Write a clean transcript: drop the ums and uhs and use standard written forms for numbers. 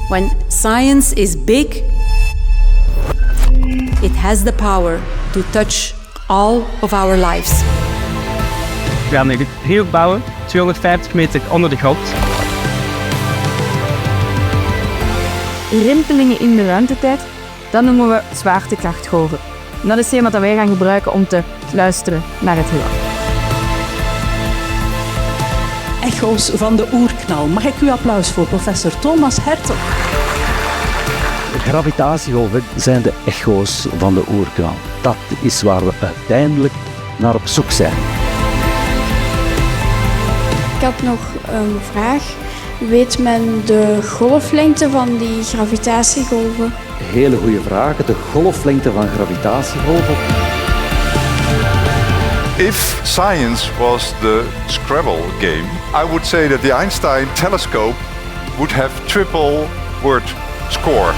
When science is big, it has the power to touch all of our lives. We gaan een driehoek bouwen, 250 meter onder de grond. Rimpelingen in de ruimtetijd, dat noemen we zwaartekrachtgolven. En dat is wat wij gaan gebruiken om te luisteren naar het heelal. Echo's van de oerknal. Mag ik uw applaus voor professor Thomas Hertog? Gravitatiegolven zijn de echo's van de oerknal. Dat is waar we uiteindelijk naar op zoek zijn. Ik had nog een vraag. Weet men de golflengte van die gravitatiegolven? Hele goede vraag. De golflengte van gravitatiegolven. If science was the Scrabble game, I would say that the Einsteintelescope would have triple word score.